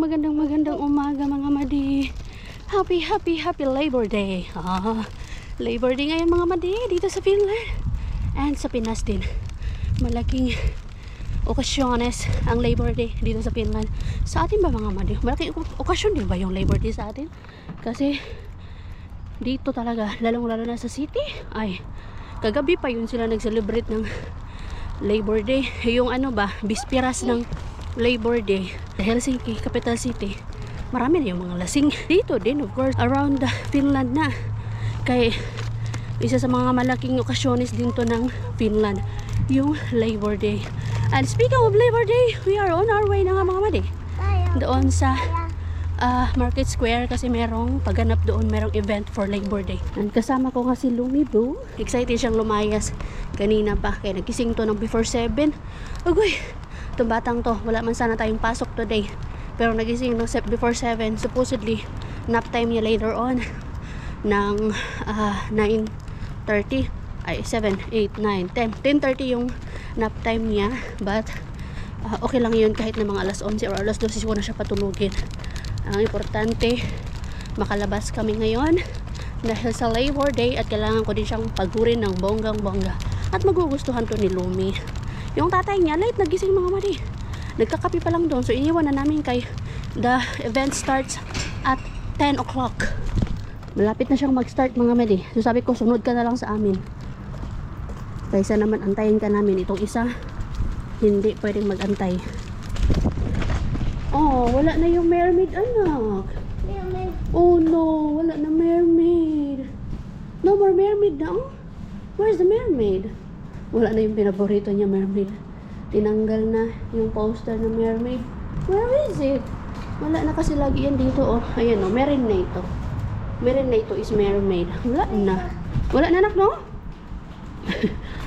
magandang umaga mga madi. Happy Labor Day. Labor Day ngayon mga madi dito sa Finland. And sa Pinas din. Malaking okasyones ang Labor Day dito sa Finland. Sa atin ba mga madi? Malaking okasyon din ba yung Labor Day sa atin? Kasi dito talaga, lalong-lalo na sa city, ay kagabi pa yun sila nag-celebrate ng Labor Day. Yung ano ba, bispiras ng Labor Day. Helsinki, capital city. Marami na yung mga lasing. Dito din, of course, around Finland na. Kaya isa sa mga malaking okasyones din to ng Finland, yung Labor Day. And speaking of Labor Day, we are on our way na nga mga madi. Doon sa Market Square kasi merong pagganap doon, merong event for Labor Day. And kasama ko nga si Lumi Boo. Excited siyang lumayas kanina pa. Kaya nagising to ng before 7. Agoy! Itong batang to, wala man sana tayong pasok today. Pero nagising no before 7. Supposedly, nap time niya later on ng 9:30. Ay, 7, 8, 9, 10. 10:30 yung nap time niya. But, okay lang yun kahit na mga alas 11 or alas 12 ko na siya patulugin. Ang importante, makalabas kami ngayon dahil sa Labor Day at kailangan ko din siyang pagurin ng bonggang-bongga. At magugustuhan to ni Lumi. Yung tatay niya, late nagising mga madi. Nagkakapi pa lang doon. So, iniwan na namin kay the event starts at 10 o'clock. Malapit na siyang mag-start mga madi. So, sabi ko, sunod ka na lang sa amin. Kaysa naman antayin ka namin. Itong isa, hindi pwedeng mag-antay. Oh, wala na yung mermaid, anak. Mermaid. Oh no, wala na mermaid. No more mermaid na, oh. Where's the mermaid? Wala na yung pinaborito niya, mermaid. Tinanggal na yung poster ng mermaid. Where is it? Wala na kasi lagi yan dito, oh. Ayan, oh, Mermaid. Mermaid is mermaid. Wala na. Wala na, anak, no?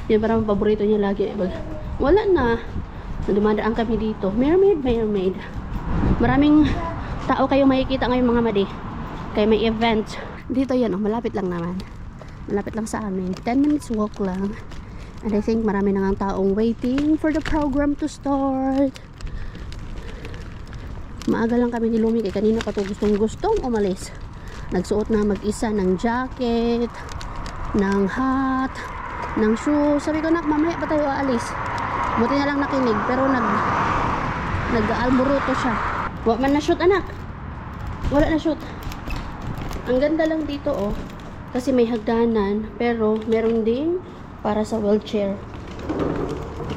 Yan parang paborito niya lagi. Wala na. Dumadaan kami dito. Mermaid. Maraming tao kayo makikita ngayon mga madi. Kaya may event. Dito yan, oh, malapit lang naman. Malapit lang sa amin. 10 minutes walk lang. And I think marami na nga taong waiting for the program to start. Maaga lang kami ni Lumi kaya kanina pa to gustong umalis. Nagsuot na mag-isa ng jacket, ng hat, ng shoes. Sabi ko, nak, mamaya pa tayo aalis. Buti na lang nakinig pero nag-almuruto siya. Wala man na shoot, anak. Wala na shoot. Ang ganda lang dito, oh. Kasi may hagdanan pero meron ding para sa wheelchair.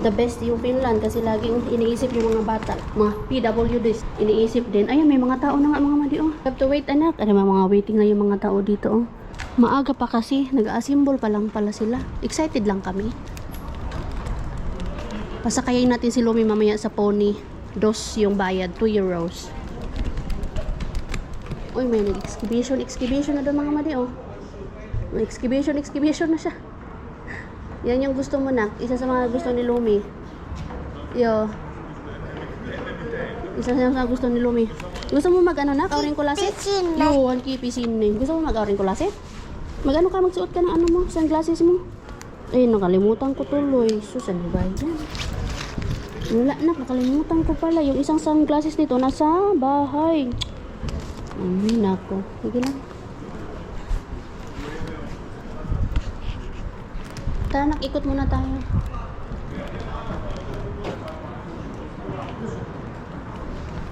The best yung Finland kasi laging iniisip yung mga bata, mga PWDs, iniisip din. Ayun, may mga tao na nga mga madi, oh. Have to wait, anak. Ano mga waiting na yung mga tao dito, oh. Maaga pa kasi, nag-assemble pa lang pala sila. Excited lang kami. Pasakayin natin si Lumi mamaya sa pony. Dos yung bayad, 2 euros. Uy, may exhibition na doon mga madi, oh. May exhibition na siya. Yan yung gusto mo, nak. Isa sa mga gusto ni Lumi. Isa sa mga gusto ni Lumi. Gusto mo mag-ano, nak? Auring kulasit? Yo, ang kipisin. Gusto mo mag-auring kulasit? Mag-ano ka? Magsuot ka ng ano mo? Sunglasses mo? Eh, nakalimutan ko tuloy. Sus, ano ba yan? Wala, nak. Nakalimutan ko pala. Yung isang sunglasses nito nasa bahay. Ay, nako. Sige lang. Tara, nak, ikot muna tayo.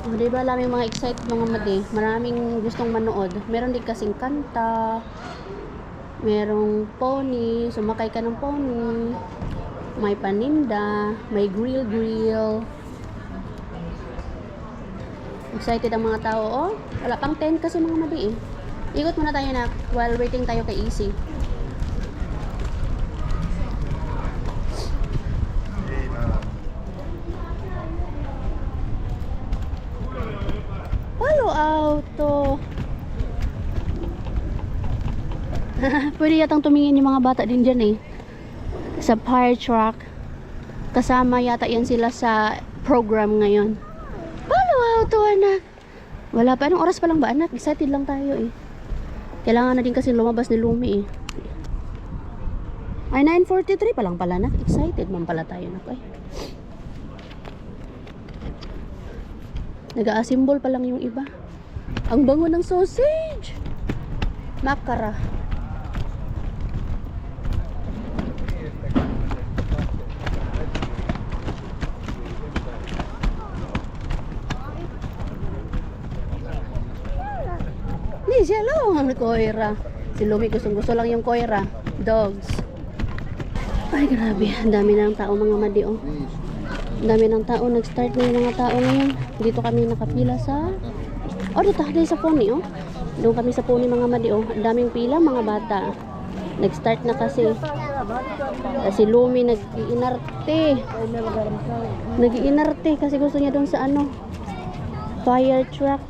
Oh, diba, maraming mga excited mga madi. Maraming gustong manood. Meron din kasing kanta. Merong pony. Sumakay ka ng pony. May paninda. May grill. Excited ang mga tao, oh. Wala pang 10 kasi mga madi, eh. Ikot muna tayo, nak, while waiting tayo kay Easy. Auto. Pwede yatang tumingin yung mga bata din dyan, eh. Sa fire truck. Kasama yata yan sila sa program ngayon. Palo auto, anak. Wala pa. Anong oras pa lang ba, anak? Excited lang tayo, eh. Kailangan na din kasi lumabas ni Lumi, eh. Ay, 9:43 pa lang pala, anak. Excited man pala tayo, anak. Ay. Nag-a-assemble pa lang yung iba. Ang bango ng sausage. Makara. Hindi siya lang. Koira. Si Lumi gusto lang yung koira. Dogs. Ay grabe. Ang dami ng tao mga madi oh. Ang dami ng tao. Nag-start na yung mga tao ngayon. Dito kami nakapila sa... Oh, dito sa pony oh. Doon kami sa pony mga madi oh. Ang daming pila mga bata. Nag-start na kasi. Si Lumi nag-iinarte. Nag-iinarte kasi gusto niya doon sa ano. Fire truck.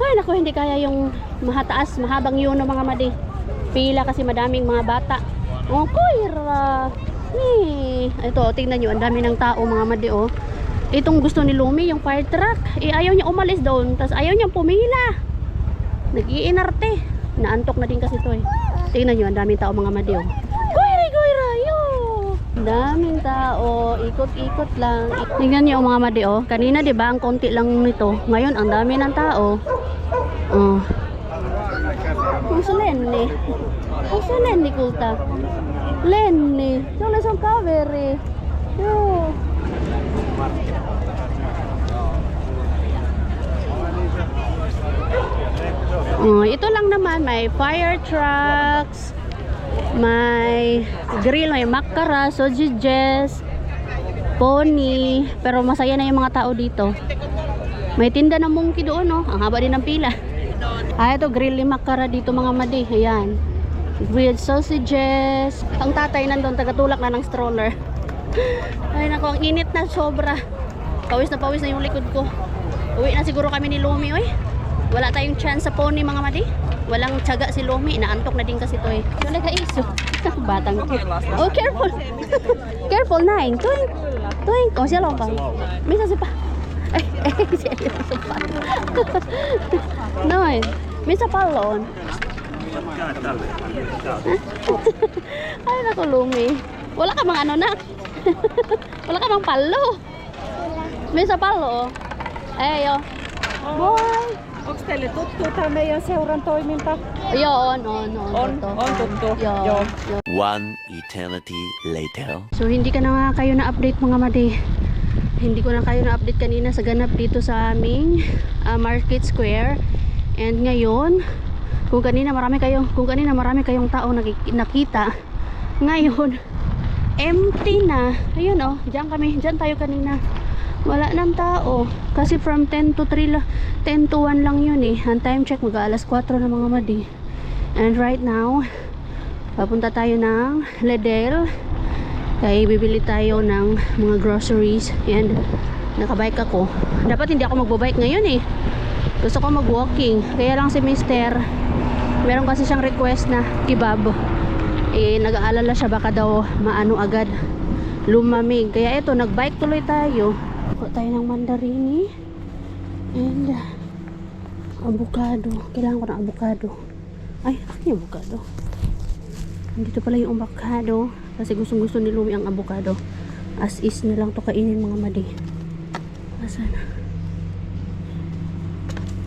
Ay naku, hindi kaya yung mahataas, mahabang yun ng mga madi. Pila kasi madaming mga bata. Oh, koira. Ito, tingnan nyo, ang dami ng tao mga madi oh. Itong gusto ni Lumi, yung fire truck. Ayaw niya umalis doon, tapos ayaw niya pumila. Nag-iinarte. Naantok na din kasi ito eh. Tingnan nyo, ang daming tao mga madi oh. Koira, yo! Daming tao, ikot-ikot lang. Tingnan nyo mga madi oh. Kanina 'di ba ang konti lang nito. Ngayon ang dami ng tao. Oh. Gusto Lenny. Gusto Lenny kulta. Lenny. Solo sa cover eh. Yo. Oh, ito lang naman may fire trucks. May grill, may makara, sausages, pony, pero masaya na yung mga tao dito. May tinda ng monkey doon, no? Ang haba din ng pila. Ito grill ni makara dito mga madi. Ayan. Grilled sausages. Ang tatay nandun, tagatulak na ng stroller. Ay nako, ang init na sobra. Pawis na yung likod ko. Uwi na siguro kami ni Lumi, oy. Wala tayong chance sa pony mga madi. Walang tiyaga si Lumi, naantok na din kasi ito eh. Yung nag-aiso. Batang cute. Oh, careful. Careful, Nine. Tuwing. Oh, siya lang pa. Misa si pa. Siya lang pa. Nine. Misa palon. Ay, naku, Lumi. Wala ka mga ano na. Wala ka mang palo. Misa palo. Ayo. Boy. Oxtele tuttu tänne ja seuran toiminta. Joo, on. On tuttu. Joo. One eternity later. So hindi ka na nga kayo na-update mga madi. Hindi ko na kayo na-update kanina sa ganap dito sa aming Market Square. And ngayon, kung kanina marami kayong tao nakita. Ngayon, empty na. Ayun oh, diyan tayo kanina. Wala nang tao. Kasi from 10 to 1 lang yun eh. Ang time check mag-aalas 4 na mga madi. And right now, papunta tayo ng Ledel. Kaya bibili tayo ng mga groceries. And nakabike ako. Dapat hindi ako magbabike ngayon eh. Gusto ko mag-walking. Kaya lang si Mister, meron kasi siyang request na kebab. Eh, nag-aalala siya baka daw maano agad lumamig. Kaya ito, nagbike tuloy tayo. Kuha tayo ng mandarini and avocado. Kailangan ko ng avocado. Ay, ano yung avocado? Dito pala yung avocado kasi gusto ni Lumi ang avocado. As is na lang to kainin mga madi. Asan?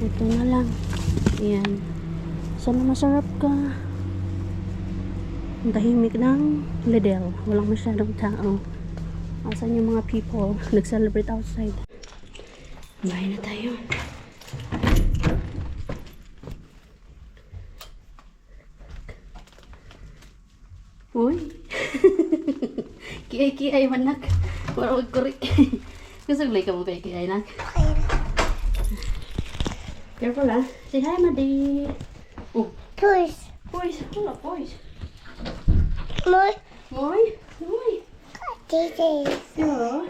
Ito na lang. Ayan. Sana masarap ka. Ang tahimik ng Lidl. Walang masyadong tao. Asan yung mga people nag-celebrate outside? Bahay na tayo. Uy! Kiay-kiay manak. Warag kurik. Gusto ka mo kiay nak? Careful ah. Say hi, Madi. Oh. Toys. Boys. Wala, boys. Moi. Moy. Moy. This Hello.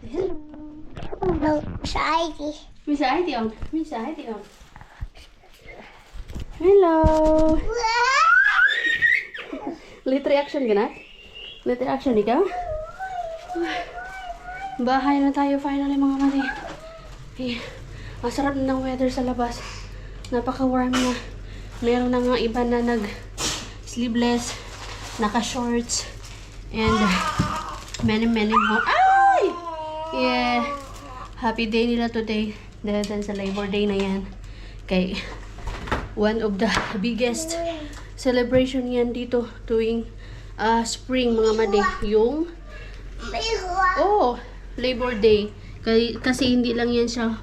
Hello. no Heidi. Miss Heidi on. Miss Heidi on. Hello. Late reaction ka na? Late reaction ikaw? Bahay na tayo finally mga mati. Eh, ang sarap na ng weather sa labas. Napaka-warm na. Meron na nga iba na nag-sleeveless, naka-shorts, and many more. Ay! Yeah. happy day nila today. Dahil sa Labor Day na yan. Kay one of the biggest celebration yan dito tuwing spring mga madi. Yung Labor Day. Kasi hindi lang yan siya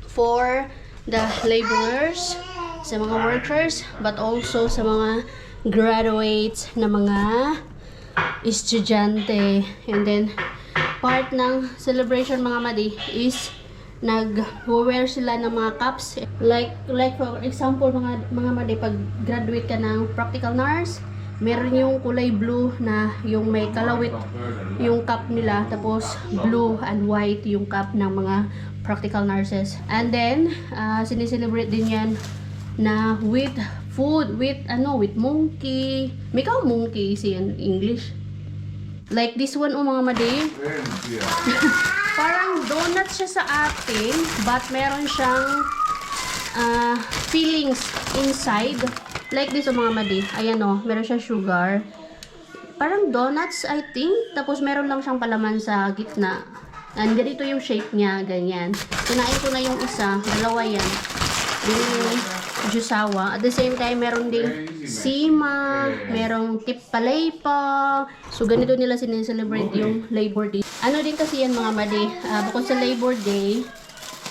for the laborers, sa mga workers, but also sa mga graduates na mga estudyante. And then part ng celebration mga madi is nag-wear sila ng mga caps. Like for example mga madi, pag graduate ka ng practical nurse, meron yung kulay blue na yung may kalawit yung cap nila, tapos blue and white yung cap ng mga practical nurses. And then sineselebrate din yan na with food, with monkey. May ka monkey siya in English. Like this one mga madi. Parang donut siya sa atin, but meron siyang fillings inside. Like this mga madi. Ayan meron siyang sugar. Parang donuts, I think. Tapos meron lang siyang palaman sa gitna. And ganito yung shape niya, ganyan. Kinain ko na yung isa, dalawa yan. Yung jusawa. At the same time, meron ding sima, merong tipalaypa. So, ganito nila sineselebrate yung Labor Day. Ano din kasi yan mga madi, bukod sa Labor Day,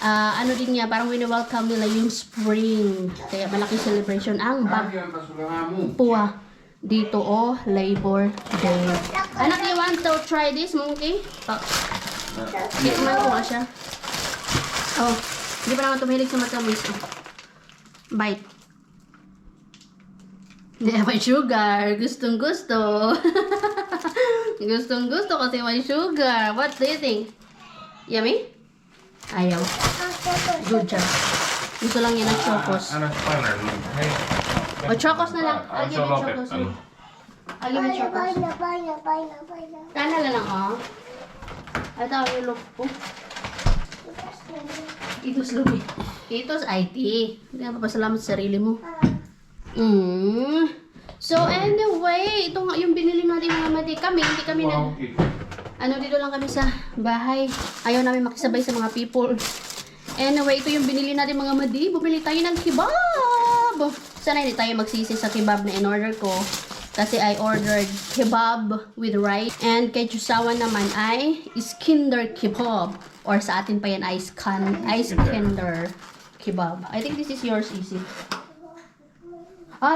ano din niya, parang wini-welcome nila yung spring. Kaya malaking celebration ang Bagpuwa dito Labor Day. Anak, you want to try this monkey? Tikman ko nga siya. Hindi pa naman tumilig sa matamis. Bite. Hindi, may sugar. Gustong gusto. Gustong gusto kasi may sugar. What do you think? Yummy? Ayaw. Good job. Gusto lang yan ng chocos. O chocos na lang. I'll give you chocos. I'll give you chocos. Kana na lang Ito ang look po. Itos lumi. Itos IT. Hindi ka papasalamat sa sarili mo. So anyway, ito nga yung binili natin mga madi. Hindi kami dito lang kami sa bahay. Ayaw namin makisabay sa mga people. Anyway, ito yung binili natin mga madi. Bumili tayo ng kebab. Sana hindi tayo magsisi sa kebab na in-order ko. Kasi I ordered kebab with rice. And kay Jusawa naman ay Iskender kebab. Or sa atin pa yan ay Iskender kebab. I think this is yours, Easy.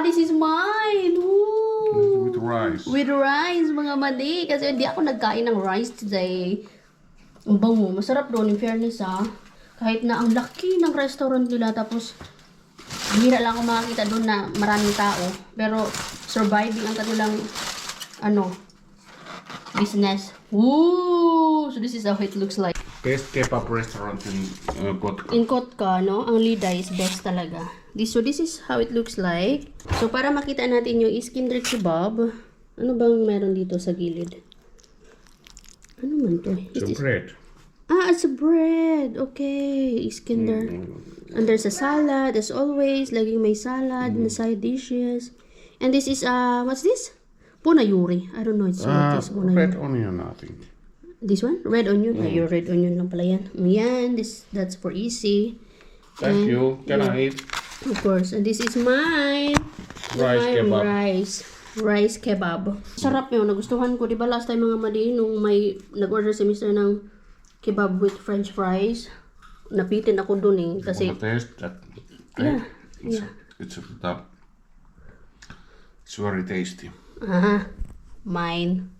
This is mine. Ooh. With rice. With rice, mga madi. Kasi hindi ako nagkain ng rice today. Ang bango. Masarap doon, in fairness Kahit na ang laki ng restaurant nila. Tapos, bihira lang ako makakita doon na maraming tao. Pero, surviving ang kanilang, business. Woo! So, this is how it looks like. Best kebab restaurant in Kotka. In Kotka, ang Lida is best talaga. So, this is how it looks like. So, para makita natin yung Iskender kebab, ano bang meron dito sa gilid? Ano man to? It's bread. It's a bread. Okay. Iskender. And there's a salad, as always. Laging may salad and side dishes. And this is, what's this? Punayuri. I don't know. It's what is punayuri. Red onion, I think. This one? Red onion? Yung red onion lang pala yan. Yan. That's for Easy. Thank you. Can I eat? Of course. And this is mine. Rice kebab. Rice kebab. Sarap yun. Nagustuhan ko. Diba last time mga madi, nung may nag-order si Mr. ng kebab with french fries, napitin ako dun kasi... Want to taste that? Yeah. It's very tasty. Mine.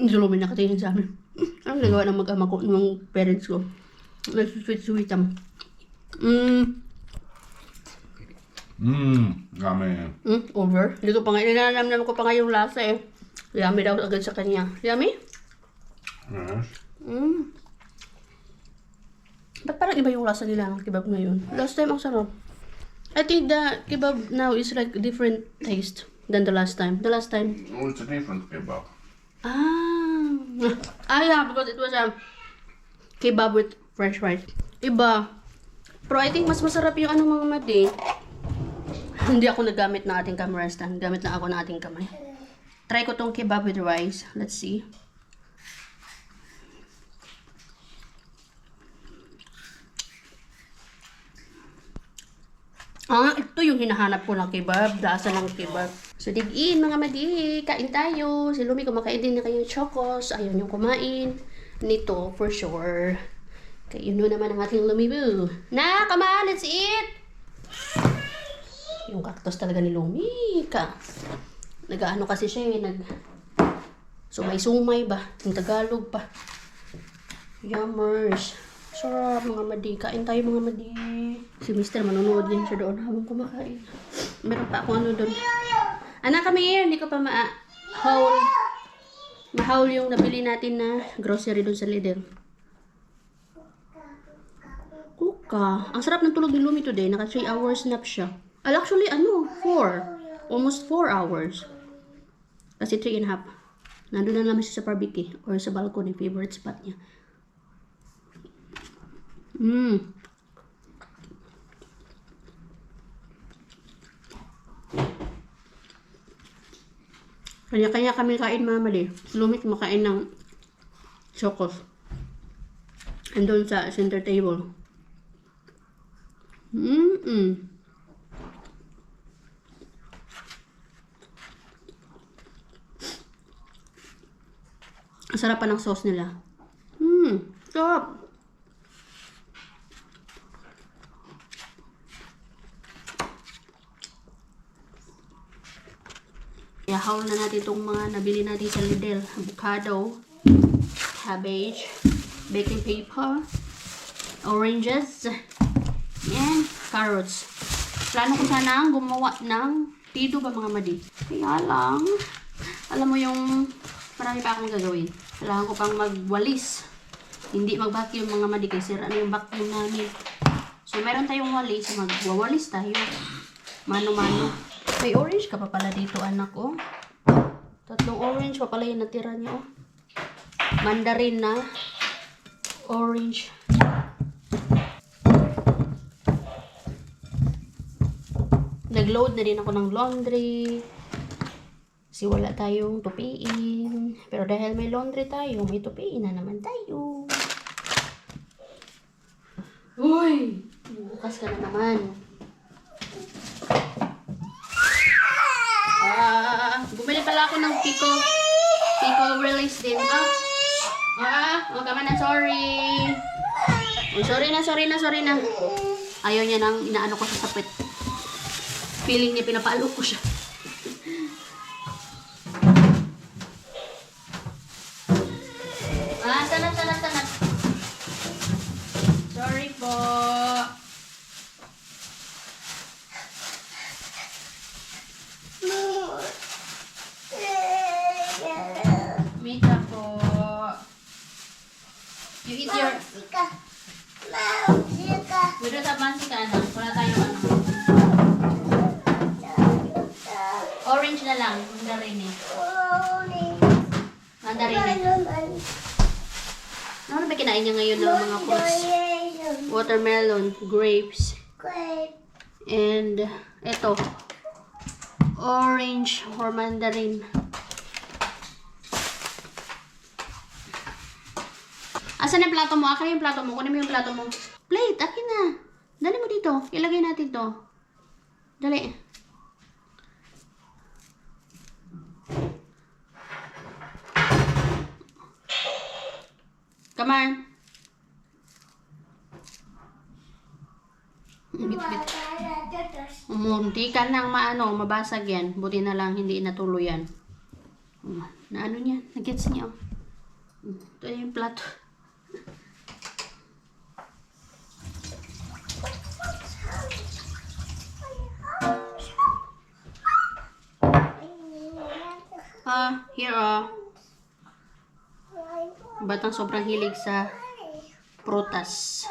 Hindi sila may nakatingin sa amin. Ang nagawa ng mag-ama ko, ng parents ko. Nag-sweet-sweet Yummy. Over. Hindi ko pa nga, nilalamnam ko pa nga yung lasa Yummy daw agad sa kanya. Yummy? Yes. Ba't parang iba yung lasa nila ng kebab ngayon? Last time ang sarap. I think the kebab now is like different taste than the last time. The last time. Oh, it's a different kebab. Yeah, because it was a kebab with French fries. Iba. Pero I think mas masarap yung ano mga madi. Hindi ako nagamit ng ating camera stand. Gamit na ako ng ating kamay. Try ko tong kebab with rice. Let's see. Ito yung hinahanap ko ng kebab. Lasa ng kebab. So, dig in mga madi. Kain tayo. Si Lumi kumakain din na kayo chocos. Ayaw niyong kumain. Nito, for sure. Kaya yun naman ang ating Lumi boo. Na, come on, let's eat! Yung cactus talaga ni Lumi. Nag-ano kasi siya eh. Sumay-sumay ba? Yung Tagalog pa. Yummers. Sarap mga madi. Kain tayo mga madi. Si Mr. manonood din siya doon habang kumakain. Meron pa ako ano doon. Anak, kami here. Hindi ko pa ma-haul yung nabili natin na grocery doon sa Lidl. Kuka. Ang sarap ng tulog ni Lumi today. Naka 3 hours nap siya. Actually, 4. Almost 4 hours. Kasi 3.5. Nandun na naman siya sa barbecue or sa balcony. Favorite spot niya. Kanya-kanya kami kain mga mali. Lumi kumakain ng chocos. Andun sa center table. Ang sarap pa ng sauce nila. Sarap. Ihahaw na natin itong mga nabili natin sa Lidl. Avocado, cabbage, baking paper, oranges, and carrots. Plano ko sana gumawa ng tido ba mga madi. Kaya lang, alam mo yung marami pa akong gagawin. Kailangan ko pang magwalis. Hindi mag-vacuum mga madi kasi sira na yung vacuum namin. So, meron tayong walis. Magwawalis tayo. Mano-mano. May orange ka pa pala dito, anak, oh. 3 orange pa pala yung natira niyo, oh. Mandarin na. Orange. Nag-load na din ako ng laundry. Kasi wala tayong tupiin. Pero dahil may laundry tayo, may tupiin na naman tayo. Uy! Bukas ka na naman. Bumili pala ako ng Pico release din. Huwag ka man na, sorry. Sorry na. Ayaw niya nang inaano ko sa sapit. Feeling niya pinapalo ko siya. Tanat. Sorry po. Mita po. You eat your... Wala sa pansi ka, anak. Wala tayong ano. Orange na lang. Mandarin eh. Ano ba kinain niya ngayon ng mga fruits? Watermelon, grapes, and ito, orange or mandarin. Asan yung plato mo? Akin yung plato mo. Kunin mo yung plato mo. Plate, akin na. Dali mo dito. Ilagay natin to. Dali. Come on. Bit-bit. Munti ka nang mabasag yan. Buti na lang hindi natuloy yan. Na ano niya? Nag-gets niya. Ito yung plato. Here Batang sobrang hilig sa prutas.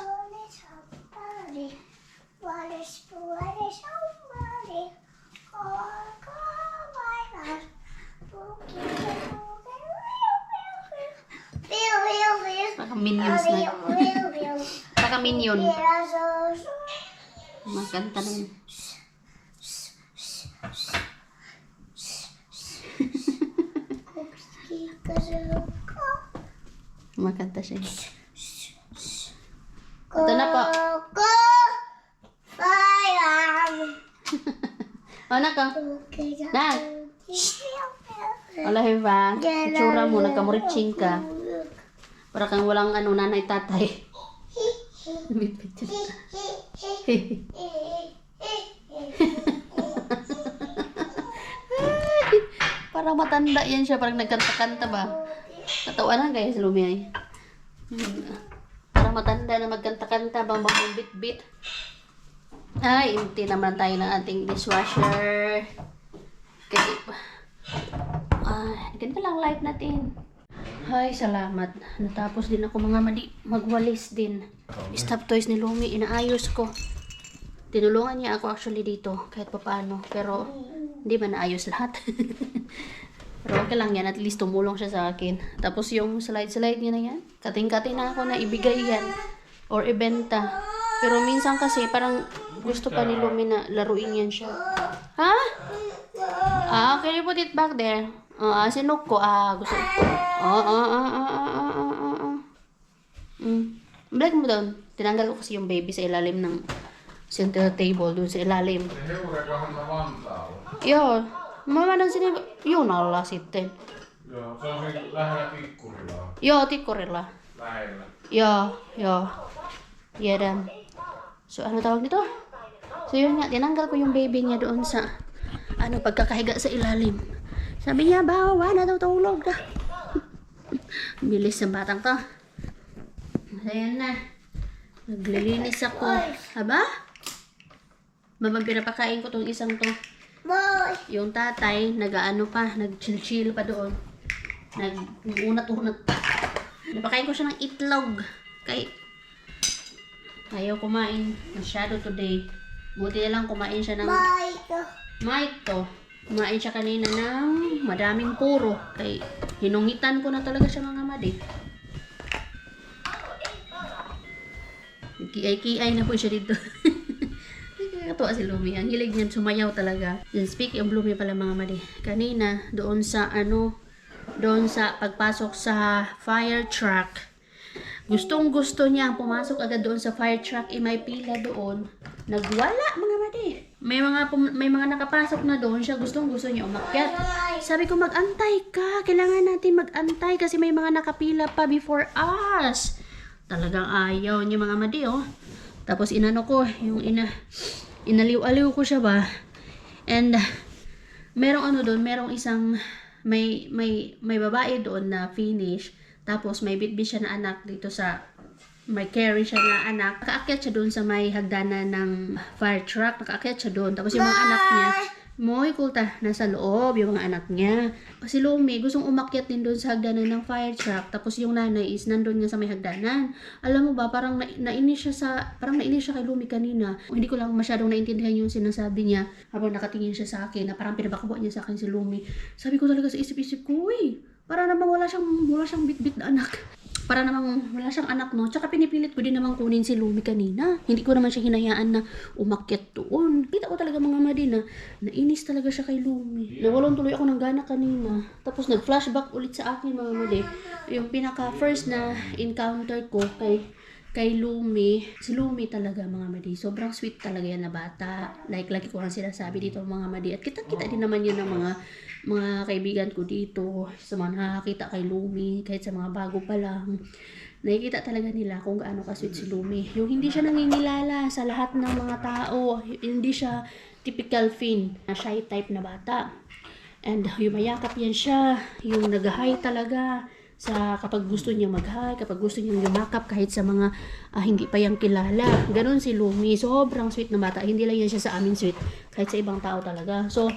Baka minions na. Baka minion. Magkanta na yun. Magkanta siya. Ito na po. Anak ka. Nak. Wala ba? Itsura mo, nagkamuritsing ka. Para kang walang nanay tatay. Bit-bit yun. Parang matanda yan siya, parang nagkanta-kanta ba? Katawanan kaya si Lumi ay. Parang matanda na magkanta-kanta bang bit-bit. Ay, hindi naman tayo ng ating dishwasher. Kasi, ganito lang life natin. Ay, salamat. Natapos din ako mga magwalis din. Stop toys ni Lumi, inaayos ko. Tinulungan niya ako actually dito, kahit papaano. Pero, hindi ba naayos lahat? Pero okay lang yan, at least tumulong siya sa akin. Tapos yung slide-slide niya na yan, kating-kating na ako na ibigay yan. Or ibenta. Pero minsan kasi, parang gusto pa ni Lumi na laruin yan siya. Ha? Can you put it back there? Sinok ko. Gusto. Balik mo doon. Tinanggal ko kasi yung baby sa ilalim ng center table doon sa ilalim. Joo. Mä vedän sinne junalla sitten. Joo, se on lähellä Tikkurilaa. Joo, Tikkurilla. Lähellä. Joo. Tiedän. So, ano tawag nito? So, yun nga, tinanggal ko yung baby niya doon sa, pagkakahiga sa ilalim. Sabi niya, bawa na daw tulog na. Bilis ng batang to. Ayan na. Naglilinis ako. Haba? Babang pinapakain ko tong isang to. Yung tatay, nag-chill-chill pa doon. Nag-unat-unat pa. Napakain ko siya ng itlog. Kay ayaw kumain masyado today. Buti na lang kumain siya ng Maito. Kumain siya kanina ng madaming puro. Kay hinungitan ko na talaga siya mga madi. Kiay-kiay na po siya dito. Katuwa si Lumi. Ang hilig niyan sumayaw talaga. Then speaking of Lumi pala mga madi. Kanina doon sa pagpasok sa fire truck. Gustong-gusto niya pumasok agad doon sa fire truck. May pila doon. Nagwala mga madi. May mga nakapasok na doon. Siya gustong-gusto niya umakyat. Sabi ko mag-antay ka. Kailangan natin mag-antay kasi may mga nakapila pa before us. Talagang ayaw niya mga madi oh. Tapos inano ko yung inaliw-aliw ko siya ba. And merong doon, merong isang may babae doon na finish. Tapos may bitbit siya na anak dito sa may carry siya na anak. Nakaakyat siya doon sa may hagdanan ng fire truck. Nakaakyat siya doon. Tapos yung mga anak niya, mo'y kulta, nasa loob yung mga anak niya. Si Lumi, gustong umakyat din doon sa hagdanan ng fire truck. Tapos yung nanay is nandun nga sa may hagdanan. Alam mo ba, parang nainis siya kay Lumi kanina. Hindi ko lang masyadong naintindihan yung sinasabi niya habang nakatingin siya sa akin na parang pinabakabo niya sa akin si Lumi. Sabi ko talaga sa isip-isip ko, uy, para namang wala siyang bit-bit na anak. Para namang wala siyang anak, no? Tsaka pinipilit ko din namang kunin si Lumi kanina. Hindi ko naman siya hinayaan na umakyat doon. Kita ko talaga mga madi na nainis talaga siya kay Lumi. Nawalan tuloy ako ng gana kanina. Tapos nag-flashback ulit sa akin mga madi. Yung pinaka-first na encounter ko kay Lumi. Si Lumi talaga mga madi. Sobrang sweet talaga yan na bata. Like ko ang sinasabi dito mga madi. At kita din naman yun ng mga kaibigan ko dito, sa mga nakakita kay Lumi, kahit sa mga bago pa lang, nakikita talaga nila kung gaano ka-sweet si Lumi. Yung hindi siya nangingilala sa lahat ng mga tao, hindi siya typical Finn, na shy type na bata. And yung mayakap yan siya, yung nag-hi talaga, sa kapag gusto niya mag-hi, kapag gusto niya yumakap kahit sa mga hindi pa yang kilala. Ganon si Lumi, sobrang sweet na bata. Hindi lang yan siya sa amin sweet, kahit sa ibang tao talaga. So,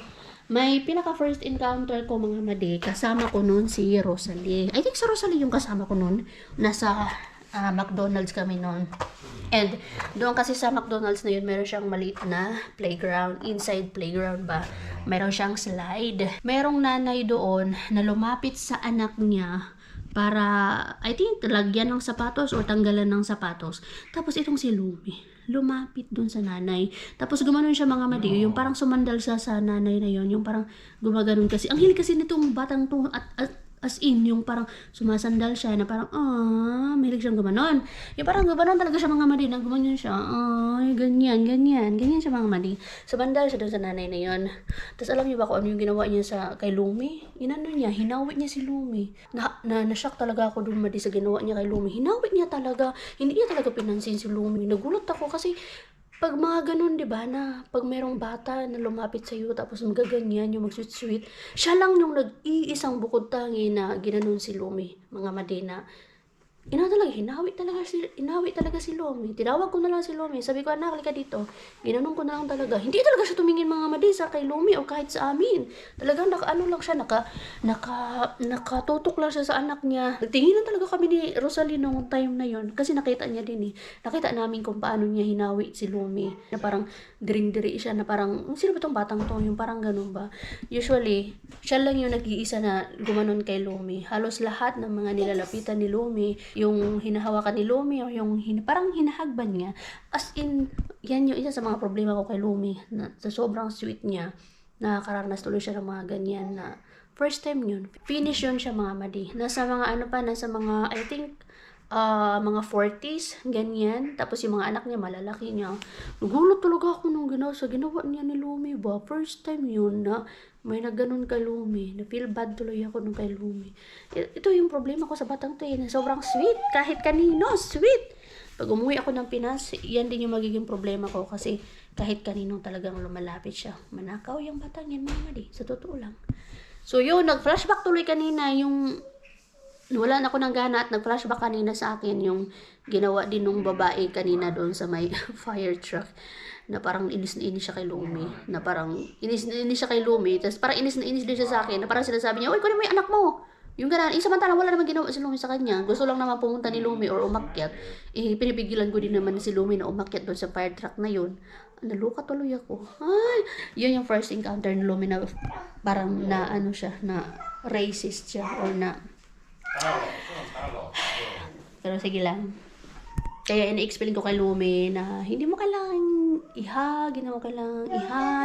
may pinaka-first encounter ko mga madi, kasama ko noon si Rosalie. I think si Rosalie yung kasama ko noon. Nasa McDonald's kami noon. And doon kasi sa McDonald's na yun, meron siyang maliit na playground, inside playground ba. Meron siyang slide. Merong nanay doon na lumapit sa anak niya para, I think, lagyan ng sapatos or tanggalan ng sapatos. Tapos itong si Lumi, lumapit dun sa nanay. Tapos gumanon siya mga madi, yung parang sumandal sa nanay na yon, yung parang gumaganon kasi. Ang hilig kasi nitong batang to, as in, yung parang sumasandal siya na parang, mahilig siyang gumanon. Yung parang gumanon talaga siya mga madi, nang gumanon siya, ganyan siya mga madi. Sumandal siya doon sa nanay na yon. Tapos alam niyo ba kung ano yung ginawa niya kay Lumi? Inano niya, hinawit niya si Lumi. Na-shock talaga ako doon madi sa ginawa niya kay Lumi. Hinawit niya talaga, hindi niya talaga pinansin si Lumi. Nagulat ako kasi, pag mga ganun, di ba, na pag merong bata na lumapit sa iyo tapos magaganyan, yung mag-sweet-sweet, siya lang yung nag-iisang bukod tangi na ginanon si Lumi, mga Madina. Hinawit talaga si Lumi. Tinawag ko na lang si Lumi. Sabi ko, anak, halika dito. Ginanon ko na lang talaga. Hindi talaga siya tumingin mga Madisa kay Lumi o kahit sa amin. Talagang nakatutok lang siya sa anak niya. Nagtinginan talaga kami ni Rosalie nung time na yon kasi nakita niya din eh. Nakita namin kung paano niya hinawi si Lumi. Na parang diring-diri siya na parang, sino ba tong batang to? Yung parang ganun ba? Usually, siya lang yung nag-iisa na gumanon kay Lumi. Halos lahat ng mga nilalapitan ni Lumi, yung hinahawakan ni Lumi o yung parang hinahagban niya. As in, yan yung isa sa mga problema ko kay Lumi. Na, sa sobrang sweet niya, nakakaranas tuloy siya ng mga ganyan na first time yun. Finish yun siya mga madi. Nasa mga I think, mga 40s, ganyan. Tapos yung mga anak niya, malalaki niya. Nagulat talaga ako nung ginawa niya ni Lumi ba? First time yun na may nagganon kay Lumi. Na-feel bad tuloy ako nung kay Lumi. Ito yung problema ko sa batang to na sobrang sweet. Kahit kanino, sweet. Pag umuwi ako ng Pinas, yan din yung magiging problema ko kasi kahit kanino talagang lumalapit siya. Manakaw yung batang yan, mga madi. Sa totoo lang. So yun, nag-flashback tuloy kanina yung wala na ako ng gana at nag-flashback kanina sa akin yung ginawa din nung babae kanina doon sa may fire truck na parang inis na inis siya kay Lumi, na parang inis na inis siya kay Lumi, tapos parang inis na inis din siya sa akin, na parang sinasabi niya, uy, kunin mo yung anak mo, yung gano'n. Samantalang wala naman ginawa si Lumi sa kanya, gusto lang naman pumunta ni Lumi or umakyat. Pinipigilan ko din naman si Lumi na umakyat doon sa fire truck na yun. Naluka tuloy ako. Ay, yun yung first encounter ni Lumi na parang na siya, na racist siya or na pero sige lang. Kaya ini-explain ko kay Lumi na hindi mo kailangan hindi mo kailangan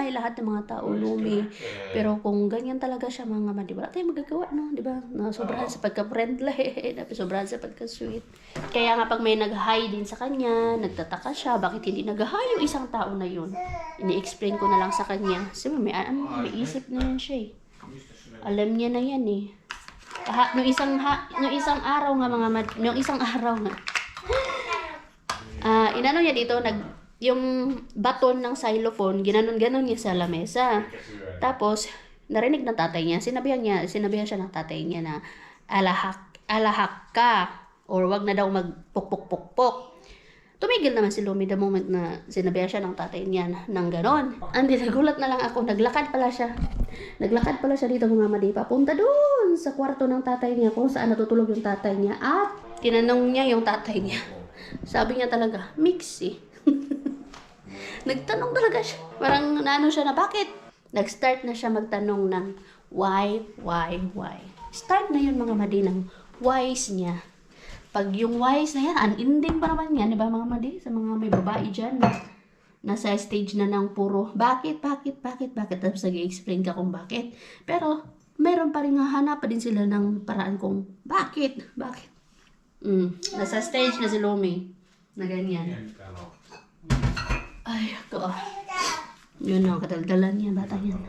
lahat ng mga tao, Lumi. Pero kung ganyan talaga siya mga madi, wala tayong magagawa, no? Di ba? Na sobrahan sa pagka-friendly, sobrahan sa pagka-sweet. Kaya nga pag may nag-hi din sa kanya, nagtataka siya, bakit hindi nag-hi yung isang tao na yun? Ini-explain ko na lang sa kanya. Kasi may isip na yan siya eh. Alam niya na yan eh. Nung isang araw nga inano niya dito yung baton ng xylophone ginanon-ganon niya sa lamesa. Tapos narinig ng tatay niya, sinabihan siya ng tatay niya na alahak ka or wag na daw magpukpuk-pukpuk. Tumigil naman si Lumi the moment na sinabihan siya ng tatay niya ng ganon. Andi, nagulat na lang ako. Naglakad pala siya dito mga madi. Papunta doon sa kwarto ng tatay niya kung saan natutulog yung tatay niya. At tinanong niya yung tatay niya. Sabi niya talaga, mixi. Nagtanong talaga siya. Parang siya na bakit? Nag-start na siya magtanong ng why. Start na yun mga madi ng whys niya. Pag yung wise na yan, unending pa naman yan, di ba mga madi? Sa mga may babae dyan, nasa stage na ng puro, bakit? Tapos nag-i-explain ka kung bakit. Pero, meron pa rin hanap pa din sila ng paraan kung bakit? Nasa stage na si Lumi, na ganyan. Ay, ako. Yun ang kadaldalan niya, bata yan.